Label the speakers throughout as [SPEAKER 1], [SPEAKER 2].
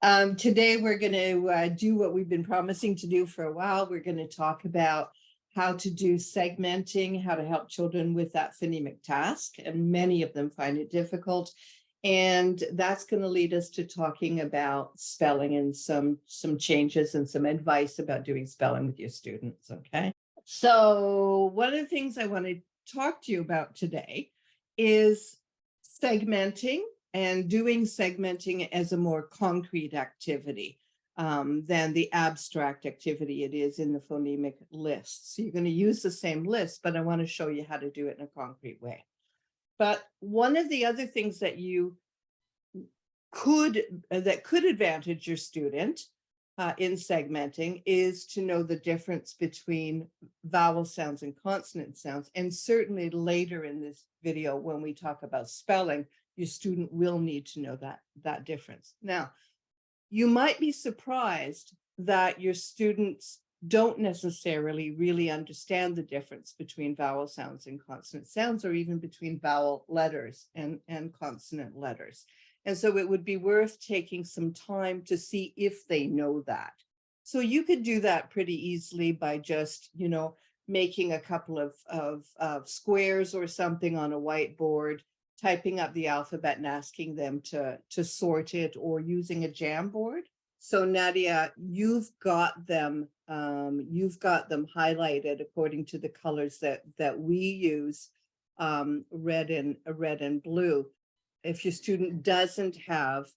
[SPEAKER 1] Today we're going to do what we've been promising to do for a while. We're going to talk about how to do segmenting, how to help children with that phonemic task, and many of them find it difficult. And that's going to lead us to talking about spelling and some changes and some advice about doing spelling with your students. Okay. So one of the things I want to talk to you about today is segmenting and doing segmenting as a more concrete activity than the abstract activity it is in the phonemic list. So you're going to use the same list, but I want to show you how to do it in a concrete way. But one of the other things that you could advantage your student in segmenting is to know the difference between vowel sounds and consonant sounds. And certainly later in this video, when we talk about spelling, your student will need to know that difference. Now, you might be surprised that your students don't necessarily really understand the difference between vowel sounds and consonant sounds, or even between vowel letters and consonant letters. And so it would be worth taking some time to see if they know that. So you could do that pretty easily by just, making a couple of squares or something on a whiteboard, typing up the alphabet and asking them to sort it, or using a Jamboard. So Nadia, you've got them highlighted according to the colors that we use, red and blue. If your student doesn't have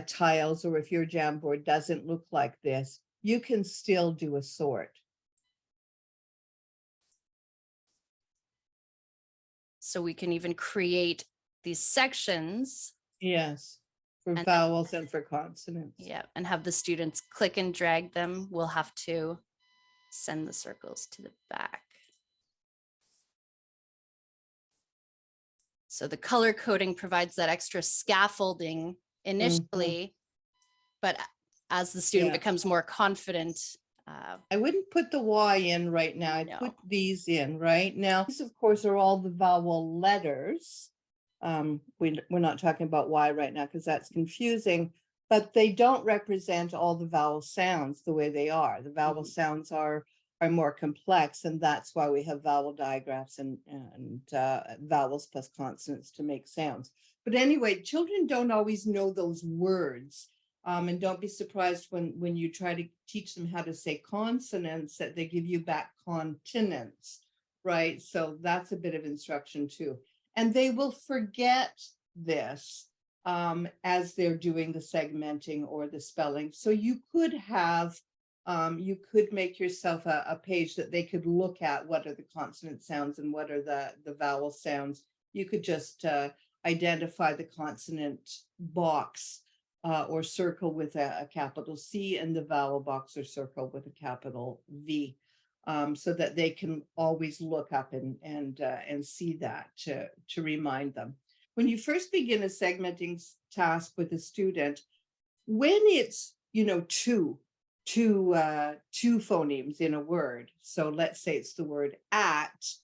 [SPEAKER 1] tiles, or if your Jamboard doesn't look like this, you can still do a sort.
[SPEAKER 2] So we can even create these sections.
[SPEAKER 1] Yes, for vowels and for consonants.
[SPEAKER 2] Yeah, and have the students click and drag them. We'll have to send the circles to the back. So the color coding provides that extra scaffolding initially, but as the student becomes more confident.
[SPEAKER 1] I wouldn't put the Y in right now. I'd put these in right now. These, of course, are all the vowel letters. We're not talking about Y right now because that's confusing, but they don't represent all the vowel sounds the way they are. The vowel sounds are more complex, and that's why we have vowel digraphs and vowels plus consonants to make sounds. But anyway, children don't always know those words. And don't be surprised when you try to teach them how to say consonants that they give you back continents, right? So that's a bit of instruction too. And they will forget this as they're doing the segmenting or the spelling. So you could have, you could make yourself a page that they could look at. What are the consonant sounds and what are the vowel sounds? You could just identify the consonant box or circle with a capital C, and the vowel box or circle with a capital V, so that they can always look up and see that to remind them. When you first begin a segmenting task with a student, when it's two phonemes in a word, so let's say it's the word at.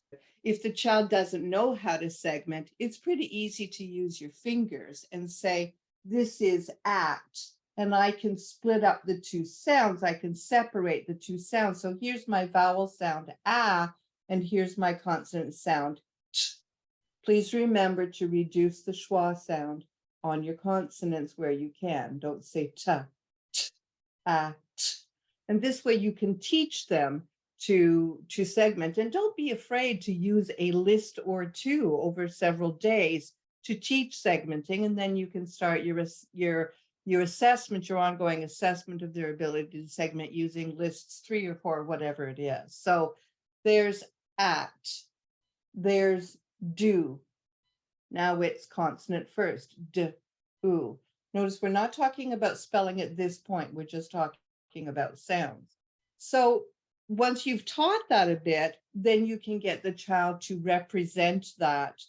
[SPEAKER 1] If the child doesn't know how to segment, it's pretty easy to use your fingers and say, this is at, and I can split up the two sounds. I can separate the two sounds. So here's my vowel sound, ah, and here's my consonant sound, ch. Please remember to reduce the schwa sound on your consonants where you can. Don't say ta, ch, ah, ch. And this way you can teach them to segment. And don't be afraid to use a list or two over several days to teach segmenting, and then you can start your assessment, your ongoing assessment of their ability to segment using lists 3 or 4, whatever it is. So there's at, there's do. Now it's consonant first, d, oo. Notice we're not talking about spelling at this point. We're just talking about sounds. So once you've taught that a bit, then you can get the child to represent that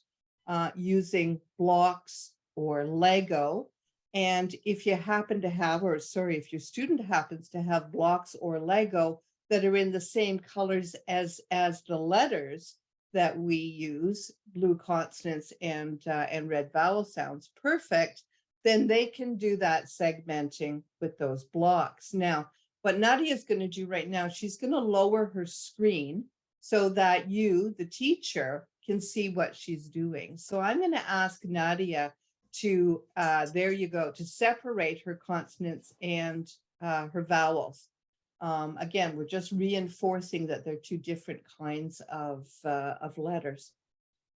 [SPEAKER 1] using blocks or Lego. And if you happen to have, if your student happens to have blocks or Lego that are in the same colors as the letters that we use, blue consonants and red vowel sounds, perfect. then they can do that segmenting with those blocks. Now, what Nadia is going to do right now, she's going to lower her screen so that you, the teacher, can see what she's doing. So I'm going to ask Nadia to, there you go, to separate her consonants and her vowels. Again, we're just reinforcing that they're two different kinds of letters.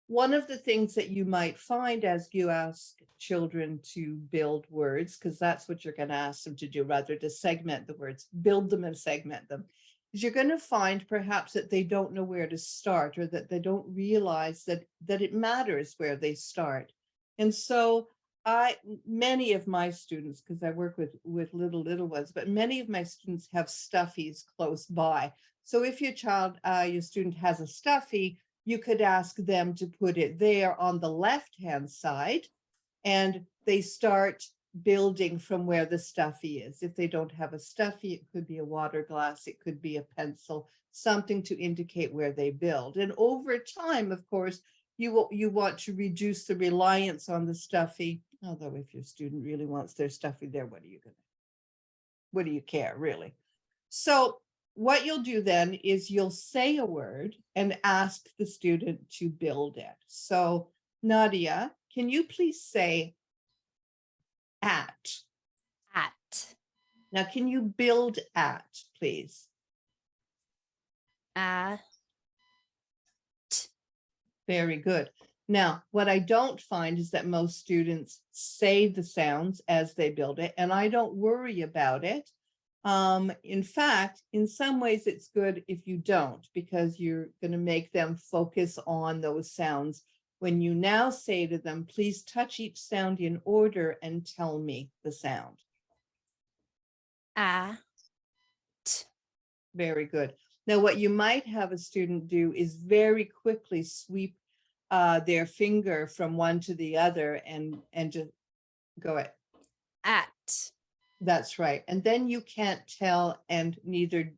[SPEAKER 1] One of the things that you might find as you ask children to build words, because that's what you're going to ask them to do, rather to segment the words, build them and segment them, is you're going to find perhaps that they don't know where to start, or that they don't realize that it matters where they start. And so many of my students, because I work with little ones, but many of my students have stuffies close by. So if your student has a stuffy, you could ask them to put it there on the left-hand side, and they start building from where the stuffy is. If they don't have a stuffy, it could be a water glass, it could be a pencil, something to indicate where they build. And over time, of course, you want to reduce the reliance on the stuffy. Although if your student really wants their stuffy there, what do you care, really? So what you'll do then is you'll say a word and ask the student to build it. So Nadia, can you please say at?
[SPEAKER 2] At.
[SPEAKER 1] Now, can you build at, please? Very good. Now, what I don't find is that most students say the sounds as they build it, and I don't worry about it. In fact, in some ways it's good if you don't, because you're going to make them focus on those sounds. When you now say to them, please touch each sound in order and tell me the sound. Very good. Now, what you might have a student do is very quickly sweep their finger from one to the other and just go at. That's right. And then you can't tell, and neither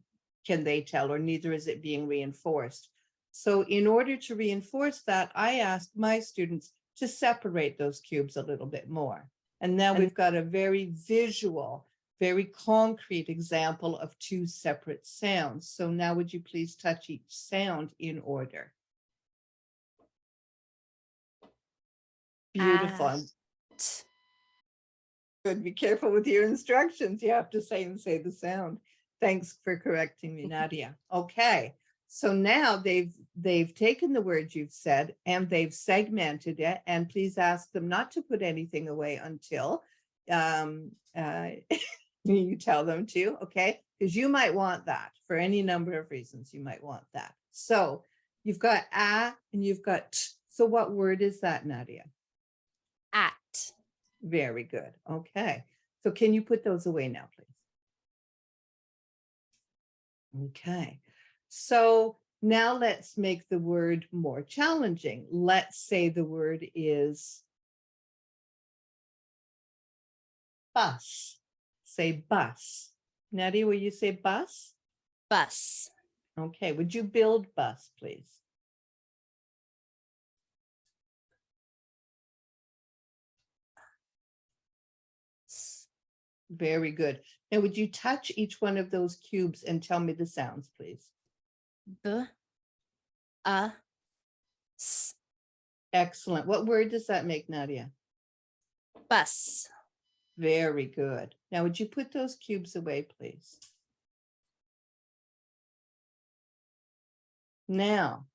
[SPEAKER 1] can they tell, or neither is it being reinforced. So in order to reinforce that, I ask my students to separate those cubes a little bit more. And now we've got a very visual, very concrete example of two separate sounds. So now would you please touch each sound in order? Beautiful. Good. Be careful with your instructions. You have to say the sound. Thanks for correcting me, Nadia. Okay. So now they've taken the words you've said and they've segmented it. And please ask them not to put anything away until you tell them to, okay? Because you might want that for any number of reasons. You might want that. So you've got and you've got t. So what word is that, Nadia?
[SPEAKER 2] At.
[SPEAKER 1] Very good. Okay. So can you put those away now, please? Okay. So now let's make the word more challenging. Let's say the word is bus. Say bus. Nadia, will you say bus?
[SPEAKER 2] Bus.
[SPEAKER 1] Okay. Would you build bus, please? Very good. Now, would you touch each one of those cubes and tell me the sounds, please?
[SPEAKER 2] S.
[SPEAKER 1] Excellent. What word does that make, Nadia?
[SPEAKER 2] Bus.
[SPEAKER 1] Very good. Now, would you put those cubes away, please? Now,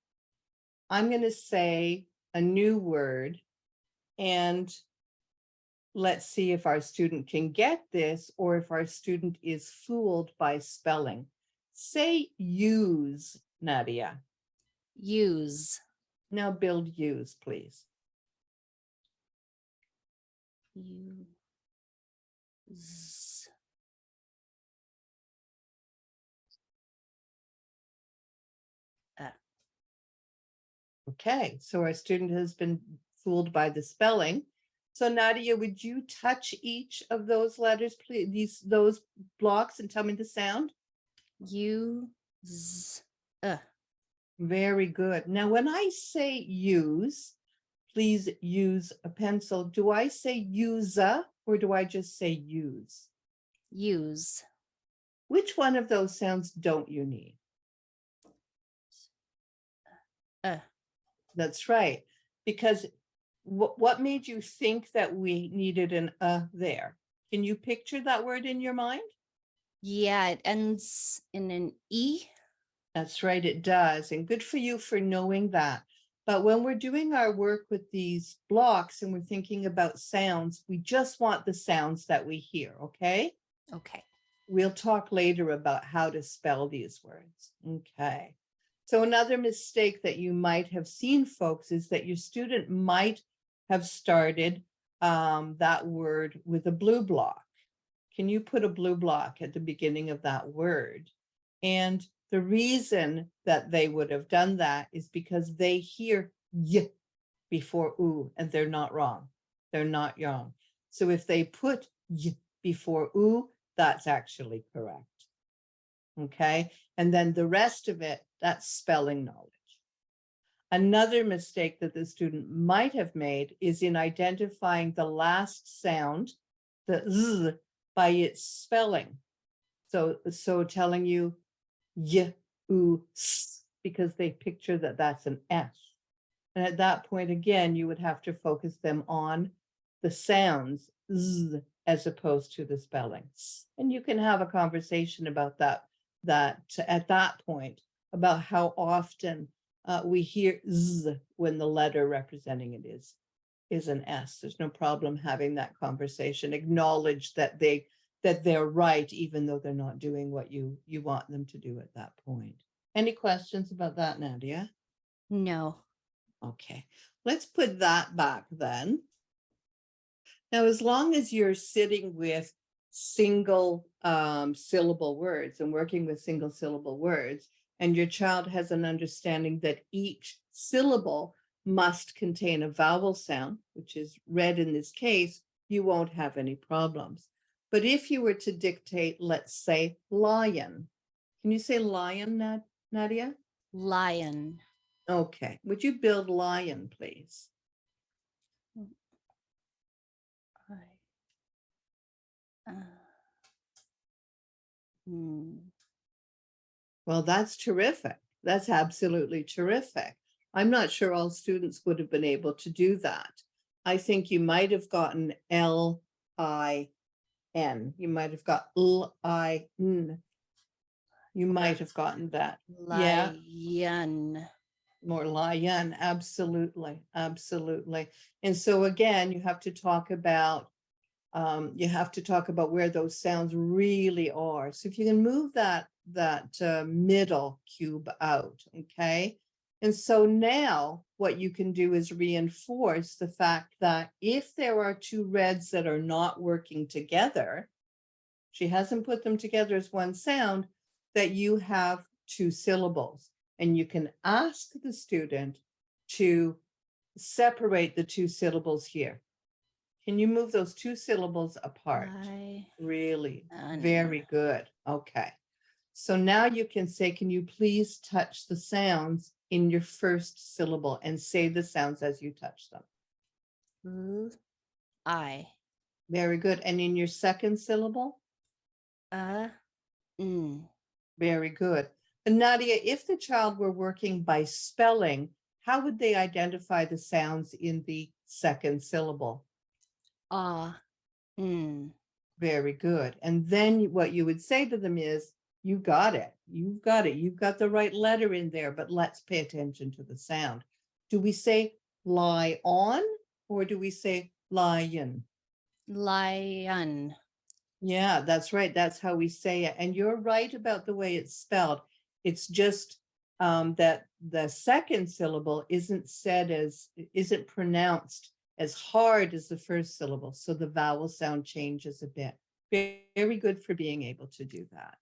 [SPEAKER 1] I'm going to say a new word, and let's see if our student can get this or if our student is fooled by spelling. Say use, Nadia.
[SPEAKER 2] Use.
[SPEAKER 1] Now build use, please.
[SPEAKER 2] Use.
[SPEAKER 1] Okay, so our student has been fooled by the spelling. So Nadia, would you touch each of those letters, please, those blocks, and tell me the sound?
[SPEAKER 2] Use.
[SPEAKER 1] Very good. Now, when I say use, please use a pencil. Do I say user or do I just say use?
[SPEAKER 2] Use.
[SPEAKER 1] Which one of those sounds don't you need? That's right. Because what made you think that we needed an there? Can you picture that word in your mind?
[SPEAKER 2] Yeah, it ends in an E.
[SPEAKER 1] That's right, it does. And good for you for knowing that. But when we're doing our work with these blocks and we're thinking about sounds, we just want the sounds that we hear, okay?
[SPEAKER 2] Okay.
[SPEAKER 1] We'll talk later about how to spell these words. Okay. So another mistake that you might have seen, folks, is that your student might have started that word with a blue block. Can you put a blue block at the beginning of that word? And the reason that they would have done that is because they hear y before oo, and they're not wrong. They're not wrong. So if they put y before oo, that's actually correct. Okay. And then the rest of it, that's spelling knowledge. Another mistake that the student might have made is in identifying the last sound, the z, by its spelling. So telling you y, oo, s, because they picture that that's an S. And at that point, again, you would have to focus them on the sounds z, as opposed to the spellings. And you can have a conversation about that at that point, about how often we hear z when the letter representing it is an S. There's no problem having that conversation. Acknowledge that they're right, even though they're not doing what you want them to do at that point. Any questions about that, Nadia?
[SPEAKER 2] No.
[SPEAKER 1] Okay, let's put that back then. Now, as long as you're sitting with single syllable words and working with single syllable words, and your child has an understanding that each syllable must contain a vowel sound, which is red in this case, you won't have any problems. But if you were to dictate, let's say, lion, can you say lion, Nadia?
[SPEAKER 2] Lion.
[SPEAKER 1] Okay, would you build lion, please? Well, that's terrific. That's absolutely terrific. I'm not sure all students would have been able to do that. I think you might have gotten L-I-N. You might have got L-I-N. You might have gotten that. Yeah.
[SPEAKER 2] Lion.
[SPEAKER 1] More lion. Absolutely. Absolutely. And so again, you have to talk about where those sounds really are. So if you can move that middle cube out, okay? And so now what you can do is reinforce the fact that if there are two reds that are not working together, she hasn't put them together as one sound, that you have two syllables. And you can ask the student to separate the two syllables here. Can you move those two syllables apart? Really, very good. Okay. So now you can say, can you please touch the sounds in your first syllable and say the sounds as you touch them?
[SPEAKER 2] I.
[SPEAKER 1] Very good. And in your second syllable? Very good. And Nadia, if the child were working by spelling, how would they identify the sounds in the second syllable? Very good. And then what you would say to them is, you got it. You've got it. You've got the right letter in there, but let's pay attention to the sound. Do we say lie on or do we say lion?
[SPEAKER 2] Lion.
[SPEAKER 1] Yeah, that's right. That's how we say it. And you're right about the way it's spelled. It's just that the second syllable isn't pronounced as hard as the first syllable. So the vowel sound changes a bit. Very good for being able to do that.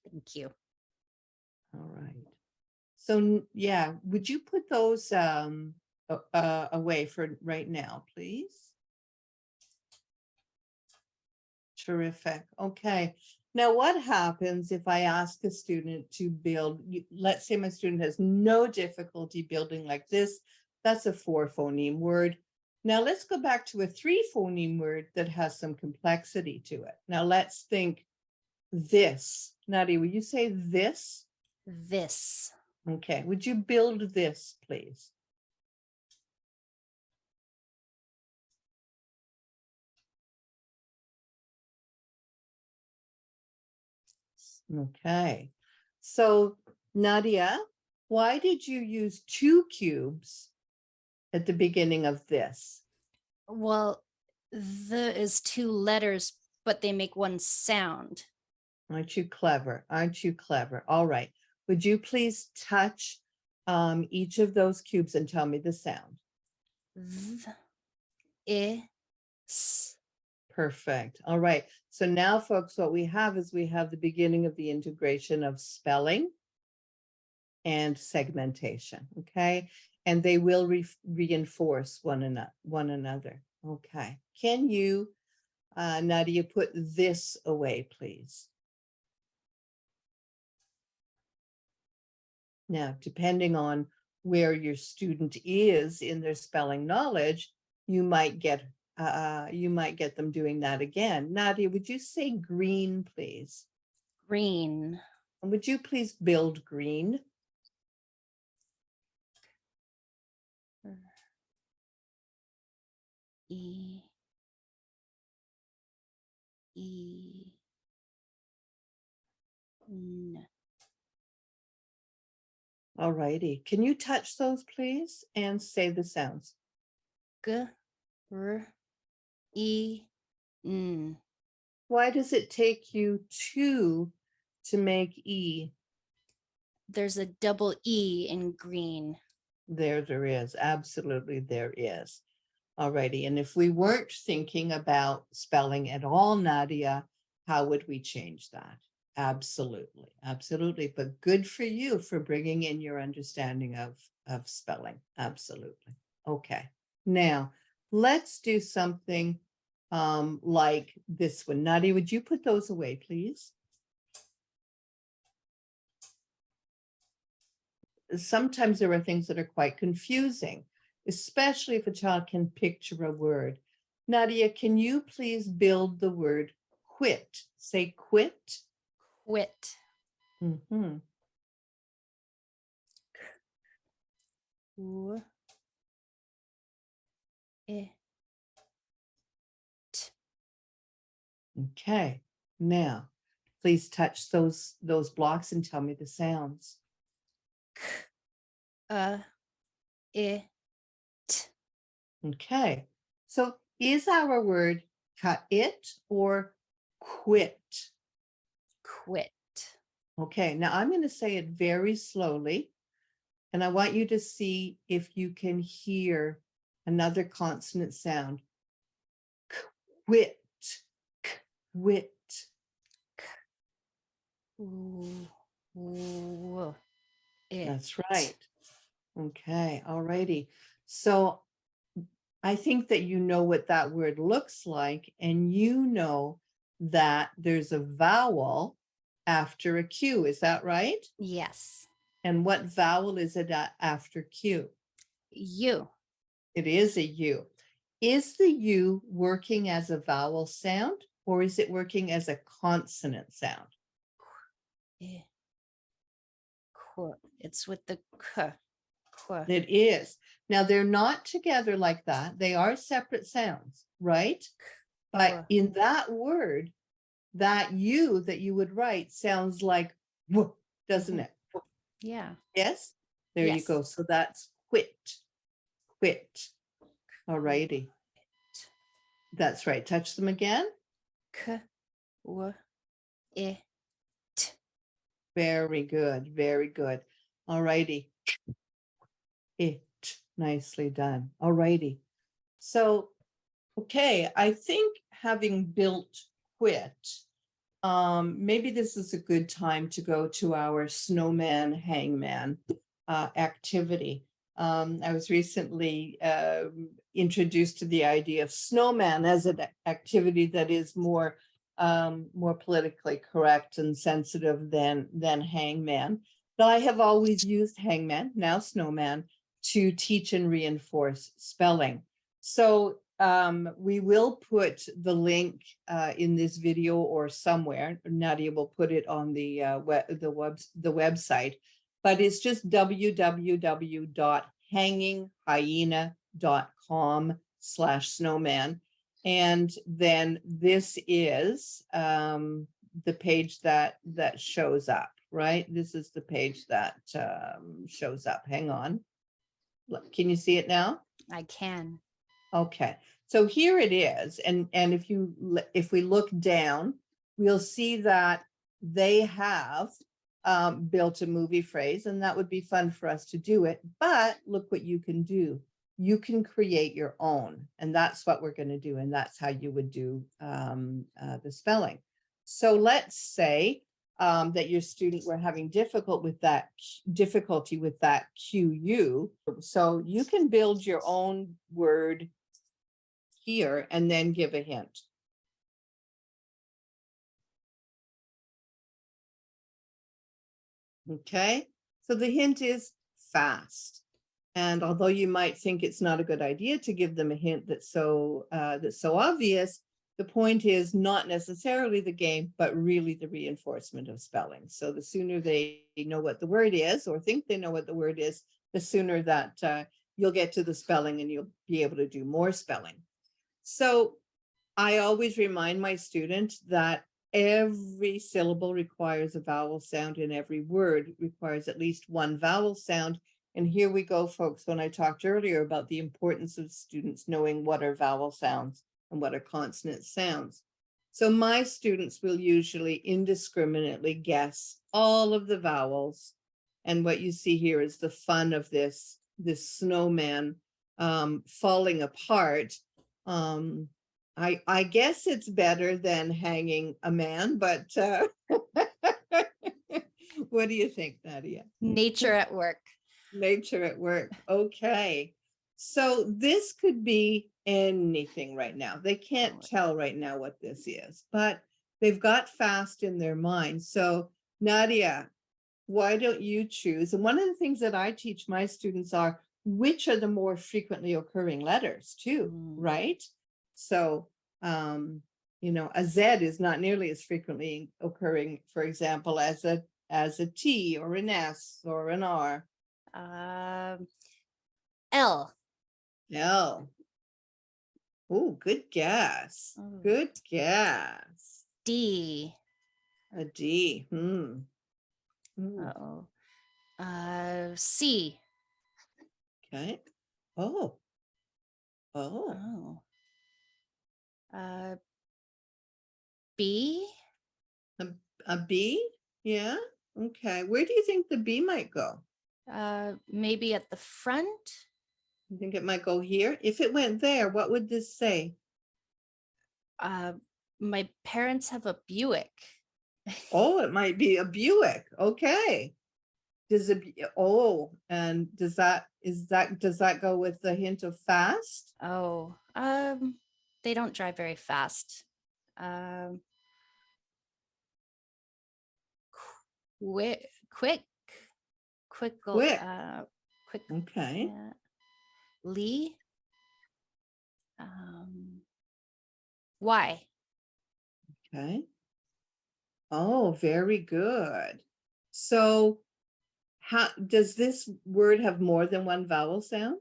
[SPEAKER 2] Thank you.
[SPEAKER 1] All right. So yeah, would you put those away for right now, please? Terrific. Okay. Now, what happens if I ask a student to build, let's say my student has no difficulty building like this. That's a 4 phoneme word. Now let's go back to a 3-phoneme word that has some complexity to it. Now let's think this. Nadia, will you say this?
[SPEAKER 2] This.
[SPEAKER 1] Okay, would you build this, please? Okay, so Nadia, why did you use 2 cubes at the beginning of this?
[SPEAKER 2] Well, the is 2 letters, but they make one sound.
[SPEAKER 1] Aren't you clever? Aren't you clever? All right. Would you please touch each of those cubes and tell me the sound?
[SPEAKER 2] S.
[SPEAKER 1] Perfect. All right. So now, folks, what we have is we have the beginning of the integration of spelling and segmentation. Okay. And they will reinforce one another. Okay. Can you, Nadia, put this away, please? Now, depending on where your student is in their spelling knowledge, you might get them doing that again. Nadia, would you say green, please?
[SPEAKER 2] Green.
[SPEAKER 1] And would you please build green?
[SPEAKER 2] E. E. N.
[SPEAKER 1] All righty. Can you touch those, please, and say the sounds?
[SPEAKER 2] G. R. E. N.
[SPEAKER 1] Why does it take you 2 to make E?
[SPEAKER 2] There's a double E in green.
[SPEAKER 1] There is. Absolutely, there is. All righty. And if we weren't thinking about spelling at all, Nadia, how would we change that? Absolutely. Absolutely. But good for you for bringing in your understanding of spelling. Absolutely. Okay. Now, let's do something like this one. Nadia, would you put those away, please? Sometimes there are things that are quite confusing, especially if a child can picture a word. Nadia, can you please build the word quit? Say quit.
[SPEAKER 2] Quit.
[SPEAKER 1] Mm-hmm.
[SPEAKER 2] U. I. T.
[SPEAKER 1] Okay. Now, please touch those blocks and tell me the sounds.
[SPEAKER 2] I. T.
[SPEAKER 1] Okay. So is our word cut it or quit?
[SPEAKER 2] Quit.
[SPEAKER 1] Okay. Now I'm going to say it very slowly. And I want you to see if you can hear another consonant sound. Quit. Quit.
[SPEAKER 2] Ooh. Ooh.
[SPEAKER 1] That's right. Okay. All righty. So I think that you know what that word looks like, and you know that there's a vowel after a Q. Is that right?
[SPEAKER 2] Yes.
[SPEAKER 1] And what vowel is it after Q?
[SPEAKER 2] U.
[SPEAKER 1] It is a U. Is the U working as a vowel sound, or is it working as a consonant sound?
[SPEAKER 2] I. Qu. It's with the K. Qu.
[SPEAKER 1] It is. Now, they're not together like that. They are separate sounds, right? But in that word, that U that you would write sounds like W, doesn't it?
[SPEAKER 2] Yeah.
[SPEAKER 1] Yes? There you
[SPEAKER 2] Yes.
[SPEAKER 1] go. So that's quit. Quit. All righty. That's right. Touch them again.
[SPEAKER 2] K. W. I. T.
[SPEAKER 1] Very good. Very good. All righty. It. Nicely done. All righty. So, okay, I think having built quit, maybe this is a good time to go to our snowman hangman activity. I was recently introduced to the idea of snowman as an activity that is more politically correct and sensitive than hangman. But I have always used hangman, now snowman, to teach and reinforce spelling. So we will put the link in this video or somewhere. Nadia will put it on the website, but it's just www.hanginghyena.com/snowman. And then this is the page that shows up, right? This is the page that shows up. Hang on. Can you see it now?
[SPEAKER 2] I can.
[SPEAKER 1] Okay, so here it is, and if we look down, we'll see that they have built a movie phrase, and that would be fun for us to do it. But look what you can do. You can create your own, and that's what we're going to do, and that's how you would do the spelling. So let's say that your student were having difficulty with that QU. So you can build your own word here and then give a hint. Okay, so the hint is fast. And although you might think it's not a good idea to give them a hint that's so obvious, the point is not necessarily the game, but really the reinforcement of spelling. So the sooner they know what the word is or think they know what the word is, the sooner that you'll get to the spelling and you'll be able to do more spelling. So I always remind my student that every syllable requires a vowel sound and every word requires at least one vowel sound. And here we go, folks, when I talked earlier about the importance of students knowing what are vowel sounds and what are consonant sounds. So my students will usually indiscriminately guess all of the vowels. And what you see here is the fun of this snowman falling apart. I guess it's better than hanging a man, but what do you think, Nadia?
[SPEAKER 2] Nature at work.
[SPEAKER 1] Nature at work. Okay. So this could be anything right now. They can't tell right now what this is, but they've got fast in their mind. So Nadia, why don't you choose? And one of the things that I teach my students are which are the more frequently occurring letters too, right? So, a Z is not nearly as frequently occurring, for example, as a T or an S or an R.
[SPEAKER 2] L.
[SPEAKER 1] L. Oh, good guess. Good guess.
[SPEAKER 2] D.
[SPEAKER 1] A D.
[SPEAKER 2] Uh-oh. C.
[SPEAKER 1] Okay. Oh.
[SPEAKER 2] B.
[SPEAKER 1] A B? Yeah. Okay. Where do you think the B might go?
[SPEAKER 2] Maybe at the front.
[SPEAKER 1] You think it might go here? If it went there, what would this say?
[SPEAKER 2] My parents have a Buick.
[SPEAKER 1] Oh, it might be a Buick. Okay. Does that go with the hint of fast?
[SPEAKER 2] Oh, they don't drive very fast. Quick.
[SPEAKER 1] Okay.
[SPEAKER 2] Lee. Y.
[SPEAKER 1] Okay. Oh, very good. So how does this word have more than one vowel sound?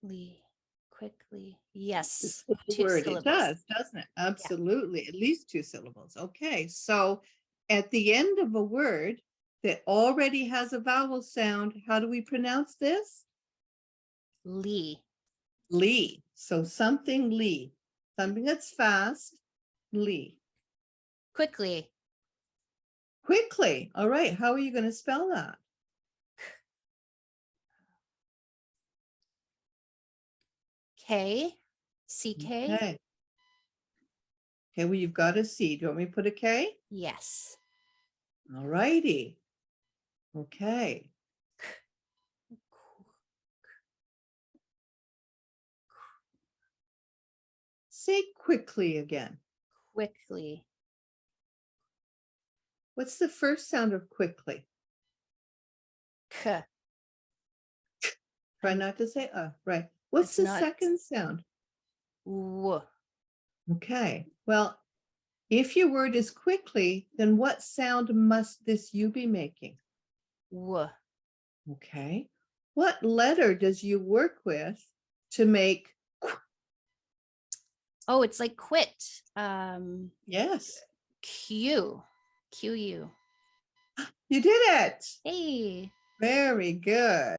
[SPEAKER 2] Lee. Quickly. Yes.
[SPEAKER 1] Two word. Syllables. It does, doesn't it? Absolutely. Yeah. At least 2 syllables. Okay. So at the end of a word that already has a vowel sound, how do we pronounce this?
[SPEAKER 2] Lee.
[SPEAKER 1] Lee. So something Lee. Something that's fast. Lee.
[SPEAKER 2] Quickly.
[SPEAKER 1] Quickly. All right. How are you going to spell that?
[SPEAKER 2] K-C-K.
[SPEAKER 1] Okay. Okay, well, you've got a C. Do you want me to put a K?
[SPEAKER 2] Yes.
[SPEAKER 1] All righty. Okay. Say quickly again.
[SPEAKER 2] Quickly.
[SPEAKER 1] What's the first sound of quickly?
[SPEAKER 2] K.
[SPEAKER 1] Try not to say right. What's
[SPEAKER 2] It's
[SPEAKER 1] the
[SPEAKER 2] not
[SPEAKER 1] second sound?
[SPEAKER 2] w.
[SPEAKER 1] Okay, well, if your word is quickly, then what sound must this you be making?
[SPEAKER 2] W.
[SPEAKER 1] Okay. What letter does you work with to make?
[SPEAKER 2] Oh, it's like quit.
[SPEAKER 1] Yes,
[SPEAKER 2] Q. Q-U.
[SPEAKER 1] you did it.
[SPEAKER 2] Hey.
[SPEAKER 1] Very good.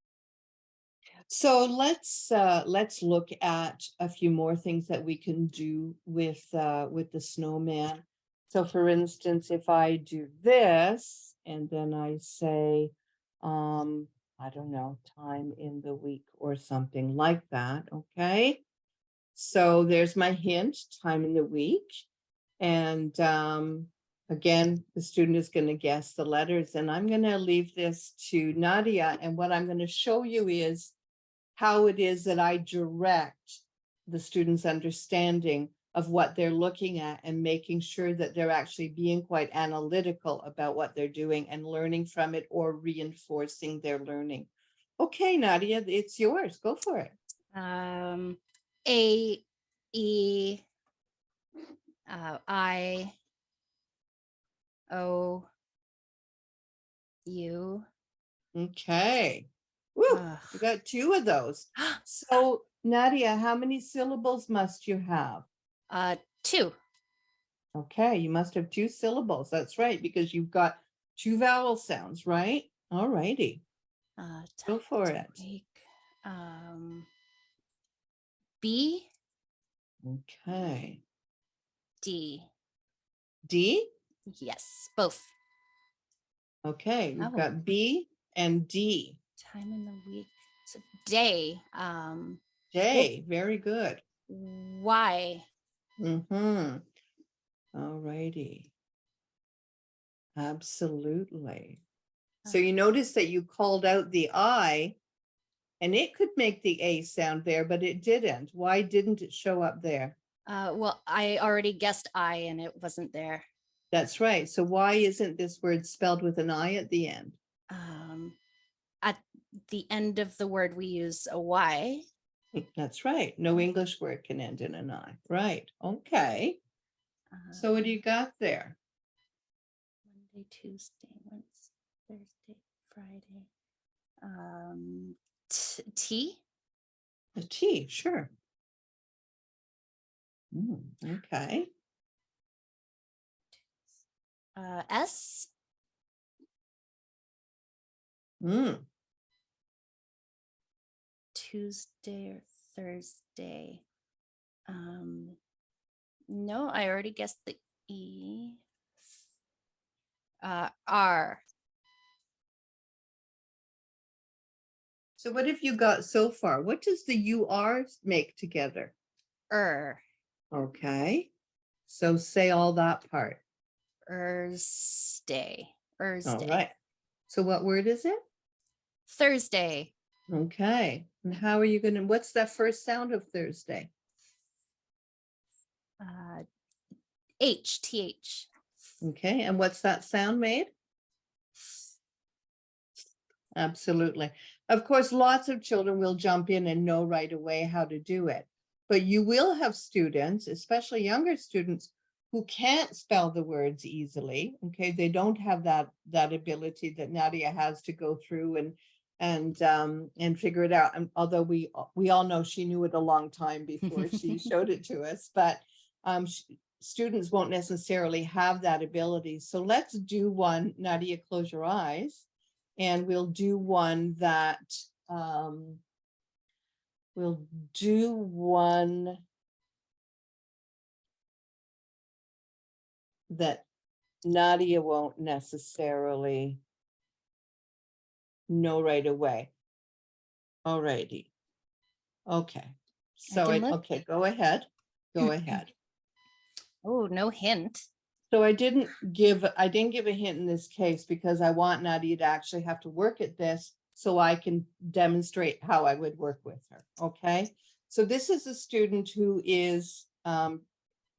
[SPEAKER 1] So let's look at a few more things that we can do with the snowman. So for instance, if I do this and then I say, I don't know, time in the week or something like that, okay? So there's my hint, time in the week. And again, the student is going to guess the letters, and I'm going to leave this to Nadia. And what I'm going to show you is how it is that I direct the students' understanding of what they're looking at and making sure that they're actually being quite analytical about what they're doing and learning from it or reinforcing their learning. Okay, Nadia, it's yours. Go for it.
[SPEAKER 2] A, E, I, O, U.
[SPEAKER 1] Okay. Woo, you got two of those. So, Nadia, how many syllables must you have?
[SPEAKER 2] 2.
[SPEAKER 1] Okay, you must have two syllables. That's right, because you've got two vowel sounds, right? All righty. Go for it.
[SPEAKER 2] Week. B,
[SPEAKER 1] Okay.
[SPEAKER 2] D.
[SPEAKER 1] D?
[SPEAKER 2] Yes, both.
[SPEAKER 1] Okay, we've
[SPEAKER 2] Oh.
[SPEAKER 1] got B and D.
[SPEAKER 2] Time in the week. So day.
[SPEAKER 1] Day, very good.
[SPEAKER 2] Y.
[SPEAKER 1] Mm-hmm. All righty. Absolutely. So you notice that you called out the I, and it could make the A sound there, but it didn't. Why didn't it show up there?
[SPEAKER 2] Well, I already guessed I and it wasn't there.
[SPEAKER 1] That's right. So why isn't this word spelled with an I at the end?
[SPEAKER 2] At the end of the word, we use a Y.
[SPEAKER 1] That's right. No English word can end in an I. Right. Okay. So what do you got there?
[SPEAKER 2] Monday, Tuesday, Wednesday, Thursday, Friday. T.
[SPEAKER 1] A T, sure. Okay.
[SPEAKER 2] S. Tuesday or Thursday. No, I already guessed the E. R.
[SPEAKER 1] So what have you got so far? What does the UR make together? Okay. So say all that part.
[SPEAKER 2] Thursday.
[SPEAKER 1] All right. So what word is it?
[SPEAKER 2] Thursday.
[SPEAKER 1] Okay. And how are you going to, what's that first sound of Thursday?
[SPEAKER 2] H, TH.
[SPEAKER 1] Okay. And what's that sound made? Absolutely. Of course, lots of children will jump in and know right away how to do it. But you will have students, especially younger students, who can't spell the words easily. Okay, they don't have that ability that Nadia has to go through and figure it out. And although we all know she knew it a long time before she showed it to us, but students won't necessarily have that ability. So let's do one. Nadia, close your eyes. And we'll do one that that Nadia won't necessarily know right away. All righty. Okay. So okay, go ahead. Go ahead.
[SPEAKER 2] Oh, no hint.
[SPEAKER 1] So I didn't give a hint in this case because I want Nadia to actually have to work at this so I can demonstrate how I would work with her. Okay. So this is a student who is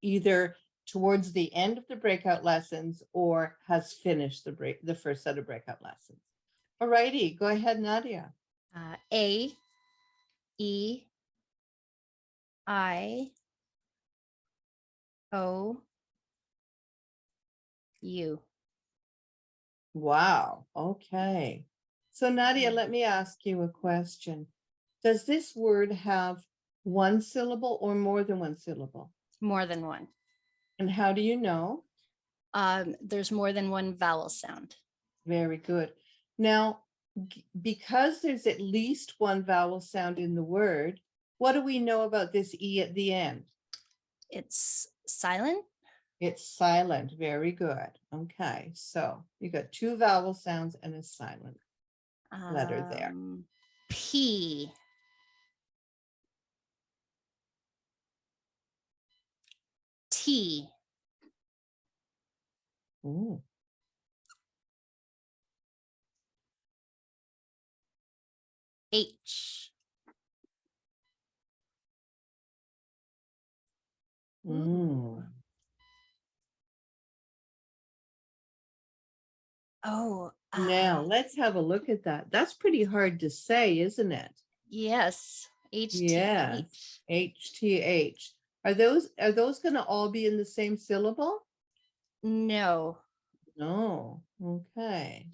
[SPEAKER 1] either towards the end of the breakout lessons or has finished the first set of breakout lessons. All righty, go ahead, Nadia.
[SPEAKER 2] A, E, I O U.
[SPEAKER 1] Wow. Okay. So Nadia, let me ask you a question. Does this word have one syllable or more than one syllable?
[SPEAKER 2] More than one.
[SPEAKER 1] And how do you know?
[SPEAKER 2] There's more than one vowel sound.
[SPEAKER 1] Very good. Now, because there's at least one vowel sound in the word, what do we know about this E at the end?
[SPEAKER 2] It's silent.
[SPEAKER 1] It's silent. Very good. Okay, so you got two vowel sounds and a silent letter there.
[SPEAKER 2] P. T.
[SPEAKER 1] Ooh.
[SPEAKER 2] H.
[SPEAKER 1] Mm.
[SPEAKER 2] Oh,
[SPEAKER 1] Now let's have a look at that. That's pretty hard to say, isn't it?
[SPEAKER 2] yes.
[SPEAKER 1] Yes.
[SPEAKER 2] HTH.
[SPEAKER 1] HTH. Are those going to all be in the same syllable?
[SPEAKER 2] No.
[SPEAKER 1] No. Okay.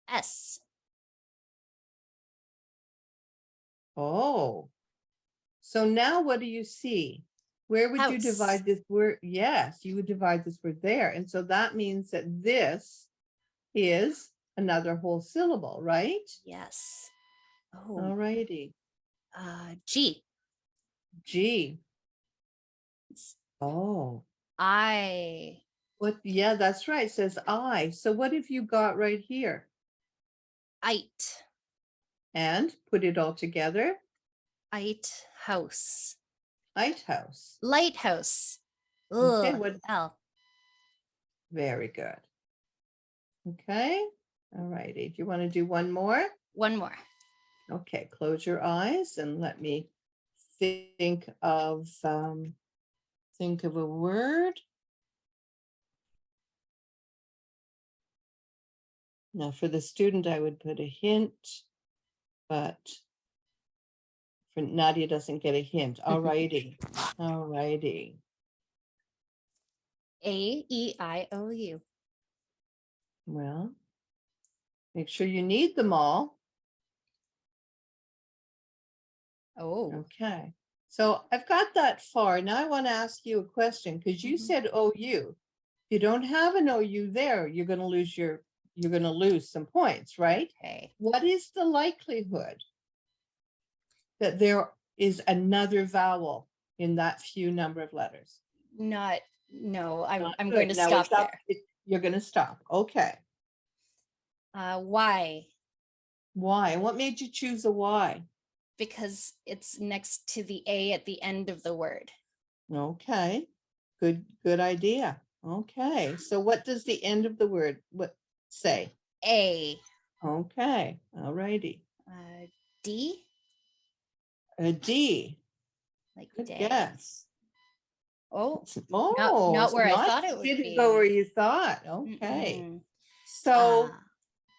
[SPEAKER 2] S.
[SPEAKER 1] Oh. So now what do you see? Where would you
[SPEAKER 2] House.
[SPEAKER 1] divide this word? Yes, you would divide this word there. And so that means that this is another whole syllable, right?
[SPEAKER 2] Yes.
[SPEAKER 1] All
[SPEAKER 2] Oh,
[SPEAKER 1] righty.
[SPEAKER 2] G.
[SPEAKER 1] G. Oh,
[SPEAKER 2] I.
[SPEAKER 1] what? Yeah, that's right. It says I. So what have you got right here?
[SPEAKER 2] It.
[SPEAKER 1] And put it all together.
[SPEAKER 2] It house.
[SPEAKER 1] Lighthouse.
[SPEAKER 2] Lighthouse.
[SPEAKER 1] Okay,
[SPEAKER 2] Ugh,
[SPEAKER 1] what?
[SPEAKER 2] L.
[SPEAKER 1] Very good. Okay. All righty. Do you want to do one more?
[SPEAKER 2] One more.
[SPEAKER 1] Okay, close your eyes and let me think of a word. Now for the student, I would put a hint, but for Nadia doesn't get a hint. All righty. All righty.
[SPEAKER 2] AEIOU.
[SPEAKER 1] Well, make sure you need them all.
[SPEAKER 2] Oh.
[SPEAKER 1] Okay. So I've got that far. Now I want to ask you a question because you said OU. If you don't have an OU there, you're going to lose some points, right?
[SPEAKER 2] Okay.
[SPEAKER 1] What is the likelihood that there is another vowel in that few number of letters?
[SPEAKER 2] No,
[SPEAKER 1] Not
[SPEAKER 2] I'm
[SPEAKER 1] good.
[SPEAKER 2] going to
[SPEAKER 1] Now
[SPEAKER 2] stop
[SPEAKER 1] it's up.
[SPEAKER 2] there.
[SPEAKER 1] You're going to stop. Okay.
[SPEAKER 2] Y.
[SPEAKER 1] Why? What made you choose a Y?
[SPEAKER 2] Because it's next to the A at the end of the word.
[SPEAKER 1] Okay. Good idea. Okay. So what does the end of the word say?
[SPEAKER 2] A.
[SPEAKER 1] Okay. All righty.
[SPEAKER 2] D.
[SPEAKER 1] A D.
[SPEAKER 2] Like
[SPEAKER 1] Good
[SPEAKER 2] day.
[SPEAKER 1] guess.
[SPEAKER 2] Oh,
[SPEAKER 1] Oh,
[SPEAKER 2] not
[SPEAKER 1] so
[SPEAKER 2] where I
[SPEAKER 1] not
[SPEAKER 2] thought it would
[SPEAKER 1] didn't
[SPEAKER 2] be.
[SPEAKER 1] go where you thought. Okay.
[SPEAKER 2] Mm-mm.
[SPEAKER 1] So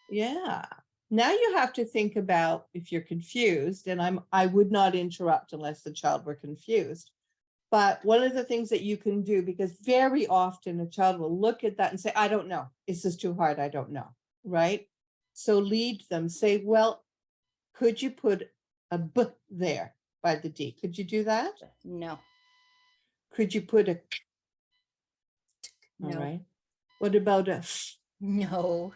[SPEAKER 1] yeah. Now you have to think about if you're confused, and I would not interrupt unless the child were confused. But one of the things that you can do, because very often a child will look at that and say, I don't know. This is too hard. I don't know. Right? So lead them, say, well, could you put a B there by the D? Could you do that?
[SPEAKER 2] No.
[SPEAKER 1] Could you put a
[SPEAKER 2] No.
[SPEAKER 1] All right. What about a
[SPEAKER 2] No.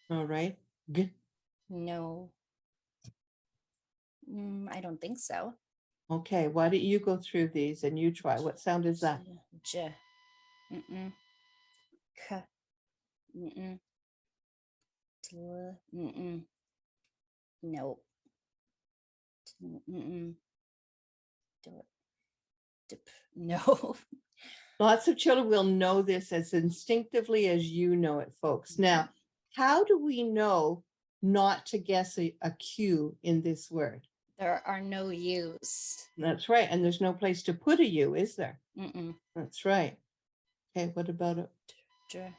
[SPEAKER 1] All right. G.
[SPEAKER 2] No. I don't think so.
[SPEAKER 1] Okay. Why don't you go through these and you try? What sound is that?
[SPEAKER 2] J. Mm-mm. K. Mm-mm. Mm-mm. No. Mm-mm. No.
[SPEAKER 1] Lots of children will know this as instinctively as you know it, folks. Now, how do we know not to guess a Q in this word?
[SPEAKER 2] There are no U's.
[SPEAKER 1] That's right. And there's no place to put a U, is there?
[SPEAKER 2] Mm-mm.
[SPEAKER 1] That's right. Okay, what about it?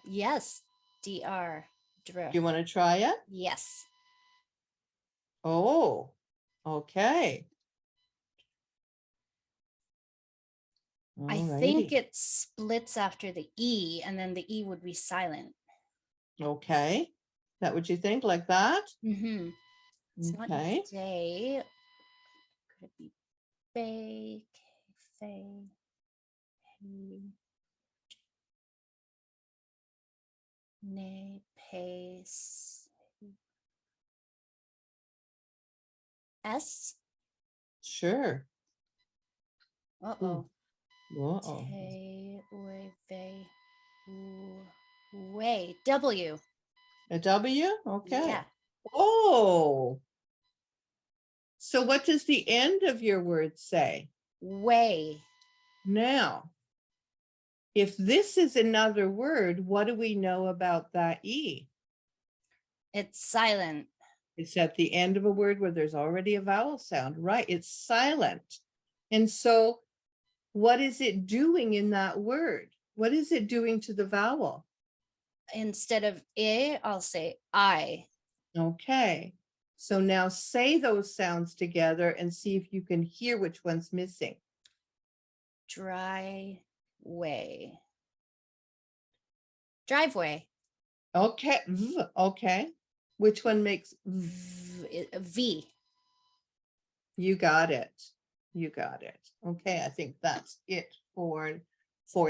[SPEAKER 2] Yes. DR.
[SPEAKER 1] Do you want to try it?
[SPEAKER 2] Yes.
[SPEAKER 1] Oh, Okay.
[SPEAKER 2] I
[SPEAKER 1] All
[SPEAKER 2] think
[SPEAKER 1] righty.
[SPEAKER 2] it splits after the E, and then the E would be silent.
[SPEAKER 1] Okay. Is that what you think, like that?
[SPEAKER 2] Mm-hmm. It's not
[SPEAKER 1] Okay.
[SPEAKER 2] day. Could it be bay, fay, nay, pace, S?
[SPEAKER 1] Sure.
[SPEAKER 2] Uh-oh.
[SPEAKER 1] Uh-oh.
[SPEAKER 2] Tay, way, vey, way, W.
[SPEAKER 1] A W? Okay.
[SPEAKER 2] Yeah.
[SPEAKER 1] Oh. So what does the end of your word say?
[SPEAKER 2] Way.
[SPEAKER 1] Now, if this is another word, what do we know about that E?
[SPEAKER 2] It's silent.
[SPEAKER 1] It's at the end of a word where there's already a vowel sound, right? It's silent. And so what is it doing in that word? What is it doing to the vowel?
[SPEAKER 2] Instead of I, I'll say I.
[SPEAKER 1] Okay. So now say those sounds together and see if you can hear which one's missing.
[SPEAKER 2] Dry way. Driveway.
[SPEAKER 1] Okay. Okay. Which one makes V?
[SPEAKER 2] V.
[SPEAKER 1] You got it. You got it. Okay, I think that's it for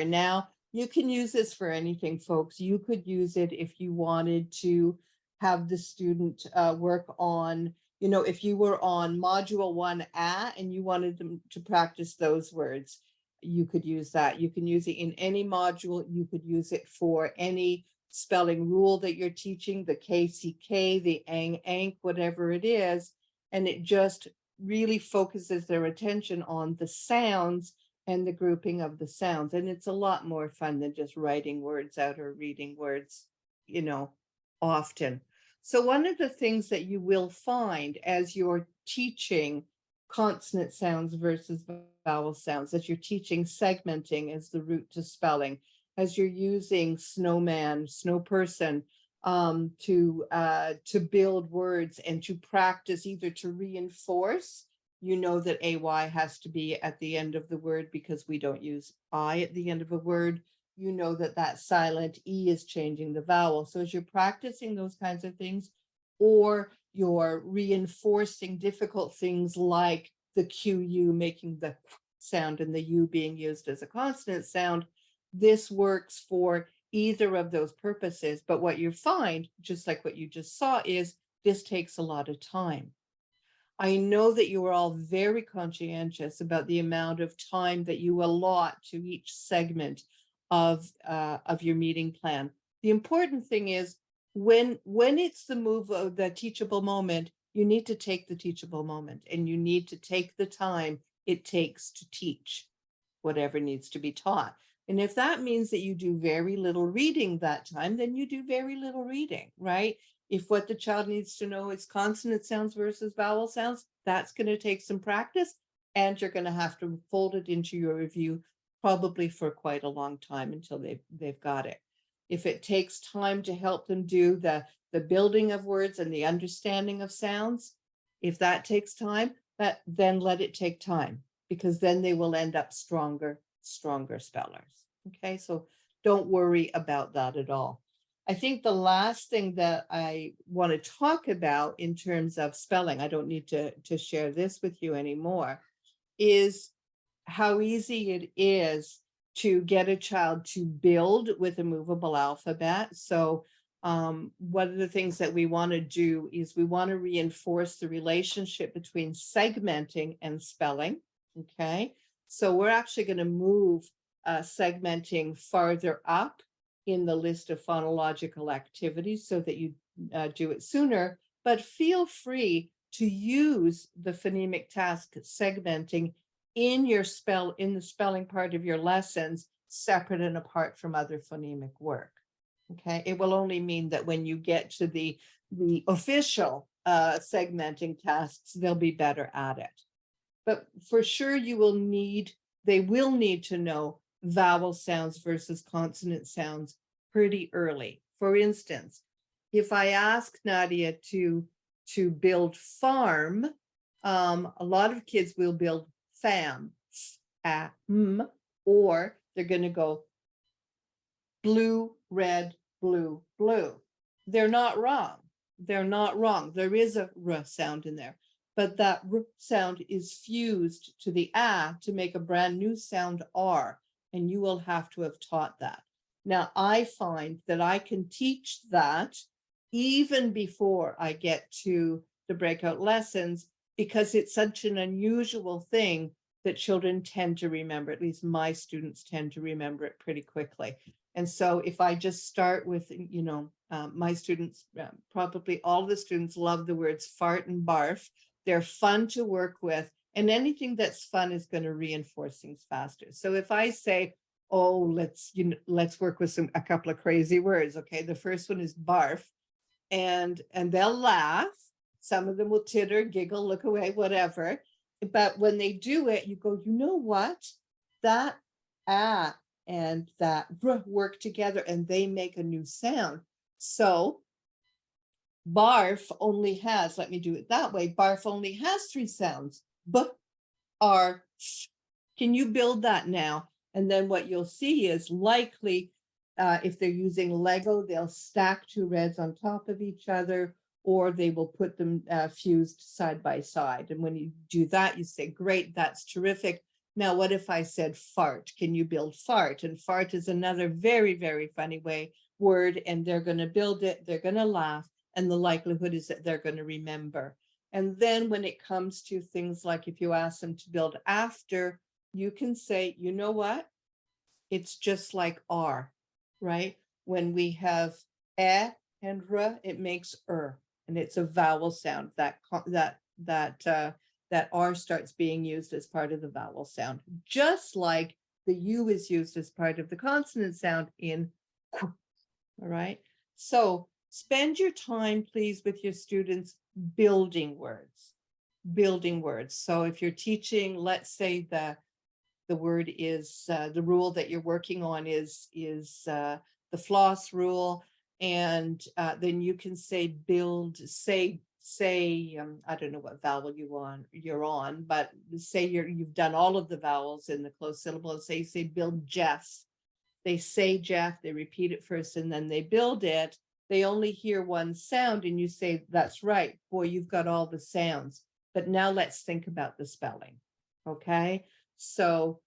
[SPEAKER 1] now. You can use this for anything, folks. You could use it if you wanted to have the student work on, you know, if you were on module 1A and you wanted them to practice those words, you could use that. You can use it in any module. You could use it for any spelling rule that you're teaching, the KCK, the ANG, whatever it is. And it just really focuses their attention on the sounds and the grouping of the sounds. And it's a lot more fun than just writing words out or reading words, you know, often. So one of the things that you will find as you're teaching consonant sounds versus vowel sounds, as you're teaching segmenting as the route to spelling, as you're using snowman, snow person, to build words and to practice, either to reinforce, you know, that AY has to be at the end of the word because we don't use I at the end of a word. You know that that silent E is changing the vowel. So as you're practicing those kinds of things, or you're reinforcing difficult things like the QU making the sound and the U being used as a consonant sound, this works for either of those purposes. But what you find, just like what you just saw, is this takes a lot of time. I know that you are all very conscientious about the amount of time that you allot to each segment of your meeting plan. The important thing is when it's the move of the teachable moment, you need to take the teachable moment and you need to take the time it takes to teach whatever needs to be taught. And if that means that you do very little reading that time, then you do very little reading, right? If what the child needs to know is consonant sounds versus vowel sounds, that's going to take some practice and you're going to have to fold it into your review probably for quite a long time until they've got it. If it takes time to help them do the building of words and the understanding of sounds, if that takes time, then let it take time, because then they will end up stronger spellers. Okay, so don't worry about that at all. I think the last thing that I want to talk about in terms of spelling, I don't need to share this with you anymore, is how easy it is to get a child to build with a movable alphabet. So one of the things that we want to do is we want to reinforce the relationship between segmenting and spelling. Okay, so we're actually going to move segmenting farther up in the list of phonological activities so that you do it sooner, but feel free to use the phonemic task segmenting in the spelling part of your lessons, separate and apart from other phonemic work. Okay, it will only mean that when you get to the official segmenting tasks, they'll be better at it. But for sure they will need to know vowel sounds versus consonant sounds pretty early. For instance, if I ask Nadia to build farm, A lot of kids will build fam, or they're going to go blue, red, blue, blue. They're not wrong. They're not wrong. There is a r sound in there, but that r sound is fused to the a to make a brand new sound r, and you will have to have taught that. Now, I find that I can teach that even before I get to the breakout lessons, because it's such an unusual thing that children tend to remember. At least my students tend to remember it pretty quickly. And so if I just start with, my students, probably all the students love the words fart and barf. They're fun to work with, and anything that's fun is going to reinforce things faster. So if I say, oh, let's work with a couple of crazy words. Okay, the first one is barf, and they'll laugh. Some of them will titter, giggle, look away, whatever. But when they do it, you go, you know what? That and that work together, and they make a new sound. So barf only has, let me do it that way, barf only has 3 sounds. B, R, f. Can you build that now? And then what you'll see is likely, if they're using Lego, they'll stack 2 reds on top of each other, or they will put them fused side by side. And when you do that, you say, great, that's terrific. Now, what if I said fart? Can you build fart? And fart is another very, very funny word, and they're going to build it, they're going to laugh, and the likelihood is that they're going to remember. And then when it comes to things like if you ask them to build after, you can say, you know what? It's just like R, right? When we have e and r, it makes and it's a vowel sound. That R starts being used as part of the vowel sound, just like the U is used as part of the consonant sound in Q. All right. So spend your time, please, with your students building words. So if you're teaching, let's say the word is the rule that you're working on is the floss rule, and then you can say build, say I don't know what vowel you're on, but say you've done all of the vowels in the closed syllable, and say build Jeff. They say Jeff, they repeat it first, and then they build it. They only hear one sound, and you say, that's right, boy, you've got all the sounds. But now let's think about the spelling. Okay, so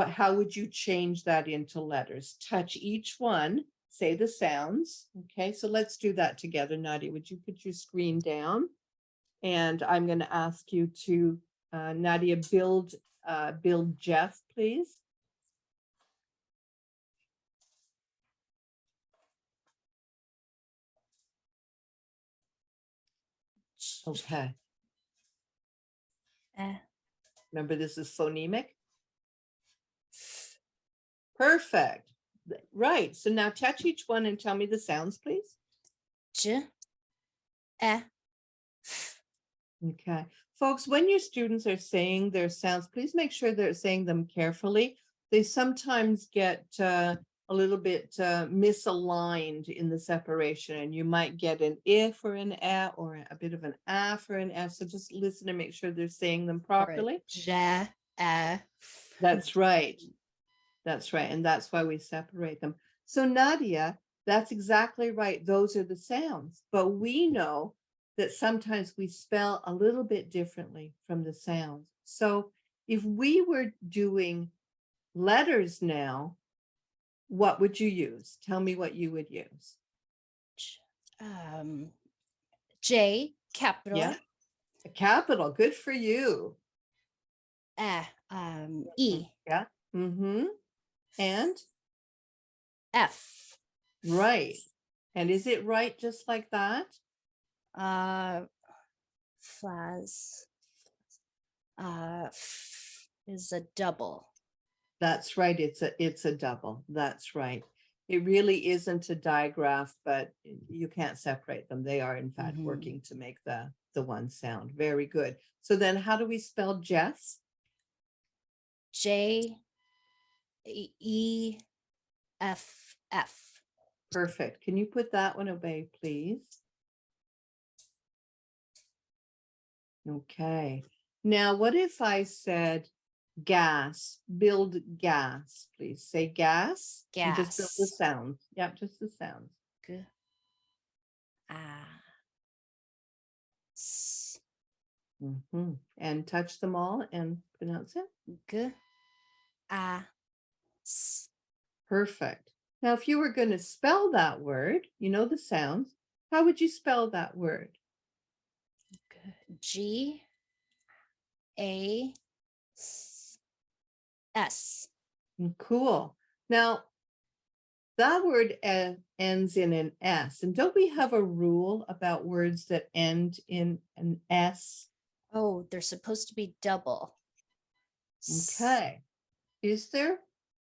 [SPEAKER 1] how would you change that into letters? Touch each one, say the sounds. Okay, so let's do that together. Nadia, would you put your screen down? And I'm going to ask you to, Nadia, build Jeff, please. Okay. Remember, this is phonemic. Perfect. Right. So now touch each one and tell me the sounds, please.
[SPEAKER 2] J,
[SPEAKER 1] Okay. Folks, when your students are saying their sounds, please make sure they're saying them carefully. They sometimes get a little bit misaligned in the separation, and you might get an I for an A or a bit of an A for an F. So just listen to make sure they're saying them properly.
[SPEAKER 2] J,
[SPEAKER 1] That's right. That's right. And that's why we separate them. So Nadia, that's exactly right. Those are the sounds. But we know that sometimes we spell a little bit differently from the sounds. So if we were doing letters now, what would you use? Tell me what you would use.
[SPEAKER 2] J, capital.
[SPEAKER 1] Yeah, a capital. Good for you.
[SPEAKER 2] E.
[SPEAKER 1] Yeah. Mm-hmm. And
[SPEAKER 2] F.
[SPEAKER 1] Right. And is it right just like that?
[SPEAKER 2] Flas. Is a double.
[SPEAKER 1] That's right. It's a double. That's right. It really isn't a digraph, but you can't separate them. They are in fact working to make the one sound. Very good. So then how do we spell Jess?
[SPEAKER 2] J, E, F, F.
[SPEAKER 1] Perfect. Can you put that one away, please? Okay. Now, what if I said gas, build gas, please say gas and just build the
[SPEAKER 2] Gas.
[SPEAKER 1] sounds. Yeah, just the sounds.
[SPEAKER 2] G, ah, s,
[SPEAKER 1] And touch them all and pronounce it.
[SPEAKER 2] g, ah, s.
[SPEAKER 1] Perfect. Now, if you were going to spell that word, you know the sounds, how would you spell that word?
[SPEAKER 2] G, A, S.
[SPEAKER 1] Cool. Now, that word ends in an S. And don't we have a rule about words that end in an S?
[SPEAKER 2] Oh, they're supposed to be double.
[SPEAKER 1] Okay.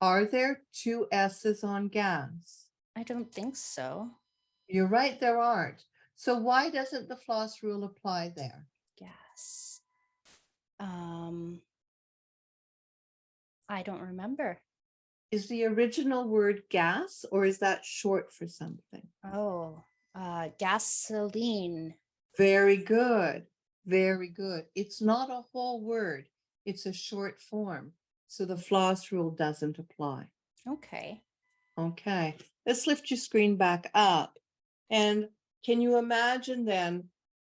[SPEAKER 1] Are there two S's on gas?
[SPEAKER 2] I don't think so.
[SPEAKER 1] You're right, there aren't. So why doesn't the floss rule apply there?
[SPEAKER 2] Gas. I don't remember.
[SPEAKER 1] Is the original word gas or is that short for something?
[SPEAKER 2] Oh, gasoline.
[SPEAKER 1] Very good. Very good. It's not a whole word. It's a short form. So the floss rule doesn't apply.
[SPEAKER 2] Okay.
[SPEAKER 1] Okay. Let's lift your screen back up. And can you imagine then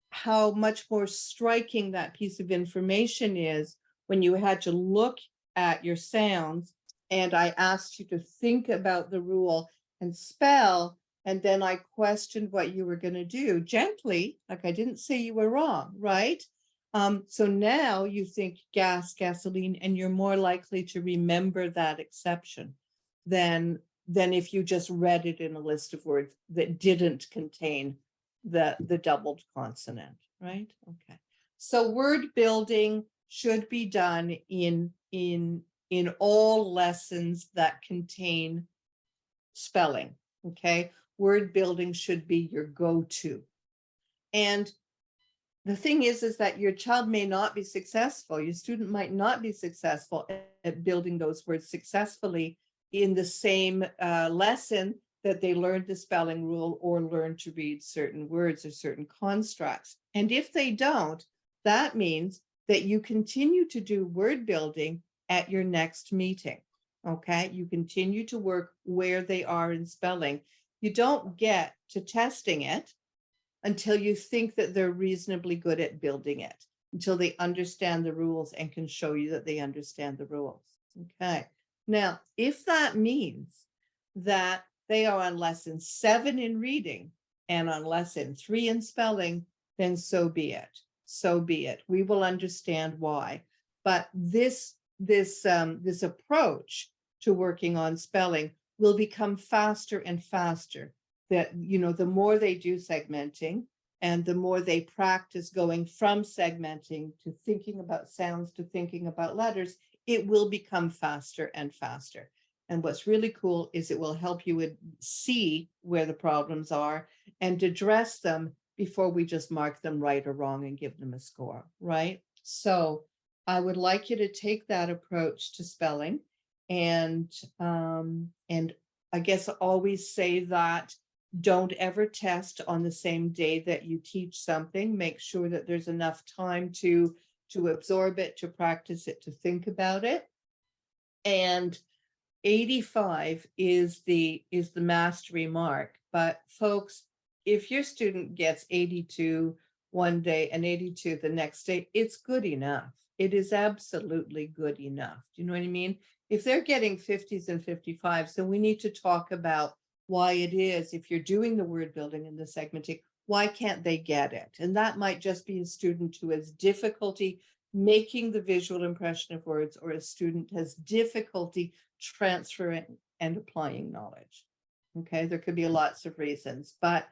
[SPEAKER 1] how much more striking that piece of information is when you had to look at your sounds and I asked you to think about the rule and spell, and then I questioned what you were going to do gently, like I didn't say you were wrong, right? So now you think gas, gasoline, and you're more likely to remember that exception than if you just read it in a list of words that didn't contain the doubled consonant, right? Okay. So word building should be done in all lessons that contain spelling, okay? Word building should be your go-to. And the thing is that your child may not be successful. Your student might not be successful at building those words successfully in the same lesson that they learned the spelling rule or learned to read certain words or certain constructs. And if they don't, that means that you continue to do word building at your next meeting. Okay, you continue to work where they are in spelling. You don't get to testing it until you think that they're reasonably good at building it, until they understand the rules and can show you that they understand the rules. Okay. Now, if that means that they are on lesson 7 in reading and on lesson 3 in spelling, then so be it. So be it. We will understand why. But this approach to working on spelling will become faster and faster. That, the more they do segmenting and the more they practice going from segmenting to thinking about sounds to thinking about letters, it will become faster and faster. And what's really cool is it will help you see where the problems are and address them before we just mark them right or wrong and give them a score, right? So I would like you to take that approach to spelling and I guess always say that don't ever test on the same day that you teach something. Make sure that there's enough time to absorb it, to practice it, to think about it. And 85 is the mastery mark. But folks, if your student gets 82 one day and 82 the next day, it's good enough. It is absolutely good enough. Do you know what I mean? If they're getting 50s and 55s, then we need to talk about why it is, if you're doing the word building and the segmenting, why can't they get it? And that might just be a student who has difficulty making the visual impression of words, or a student has difficulty transferring and applying knowledge. Okay, there could be lots of reasons, but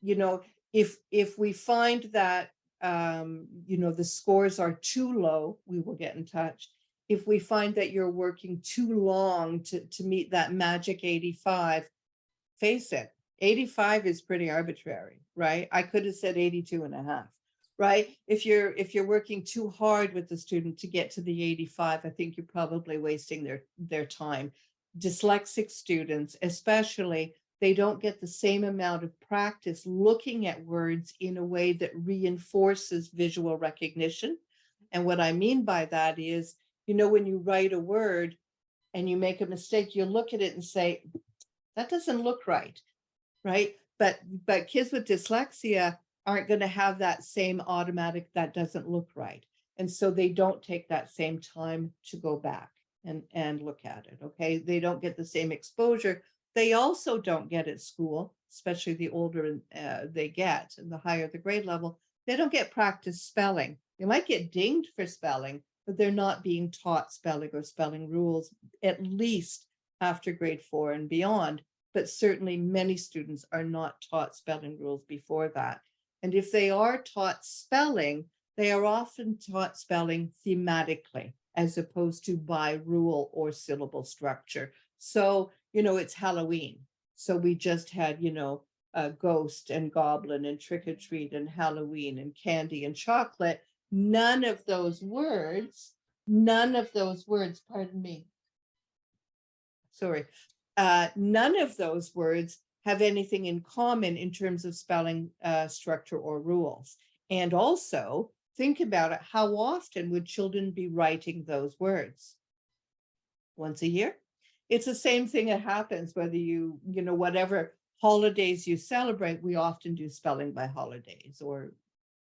[SPEAKER 1] if we find that the scores are too low, we will get in touch. If we find that you're working too long to meet that magic 85, face it, 85 is pretty arbitrary, right? I could have said 82 and a half, right? If you're working too hard with the student to get to the 85, I think you're probably wasting their time. Dyslexic students, especially, they don't get the same amount of practice looking at words in a way that reinforces visual recognition And what I mean by that is, when you write a word and you make a mistake, you look at it and say, that doesn't look right, right? But kids with dyslexia aren't going to have that same automatic, that doesn't look right. And so they don't take that same time to go back and look at it, okay? They don't get the same exposure. They also don't get at school, especially the older they get and the higher the grade level, they don't get practice spelling. They might get dinged for spelling, but they're not being taught spelling or spelling rules, at least after grade 4 and beyond. But certainly many students are not taught spelling rules before that. And if they are taught spelling, they are often taught spelling thematically as opposed to by rule or syllable structure. So, it's Halloween. So we just had, ghost and goblin and trick or treat and Halloween and candy and chocolate. None of those words, pardon me. Sorry. None of those words have anything in common in terms of spelling structure or rules. And also think about it. How often would children be writing those words? Once a year? It's the same thing that happens whether whatever holidays you celebrate, we often do spelling by holidays or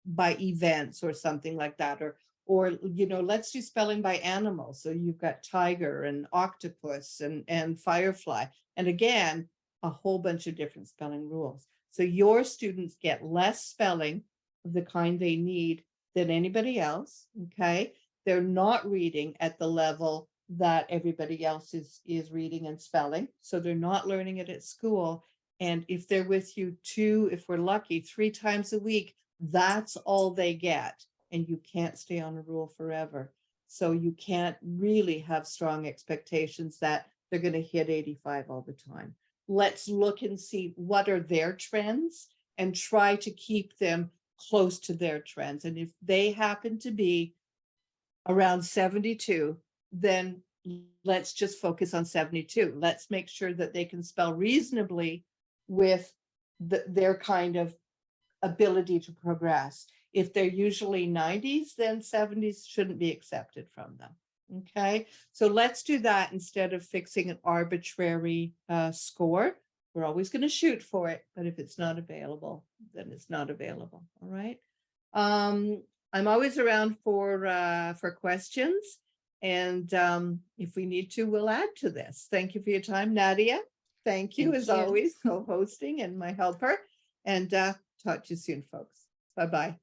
[SPEAKER 1] by events or something like that. Or let's do spelling by animals. So you've got tiger and octopus and firefly. And again, a whole bunch of different spelling rules. So your students get less spelling of the kind they need than anybody else, okay? They're not reading at the level that everybody else is reading and spelling. So they're not learning it at school. And if they're with you 2, if we're lucky, 3 times a week, that's all they get. And you can't stay on a rule forever. So you can't really have strong expectations that they're going to hit 85 all the time. Let's look and see what are their trends and try to keep them close to their trends. And if they happen to be around 72, then let's just focus on 72. Let's make sure that they can spell reasonably with their kind of ability to progress. If they're usually 90s, then 70s shouldn't be accepted from them. Okay, so let's do that instead of fixing an arbitrary score. We're always going to shoot for it, but if it's not available, then it's not available. All right. I'm always around for questions, and if we need to, we'll add to this. Thank you for your time, Nadia. Thank you as always, co-hosting and my helper. And talk to you soon, folks. Bye-bye.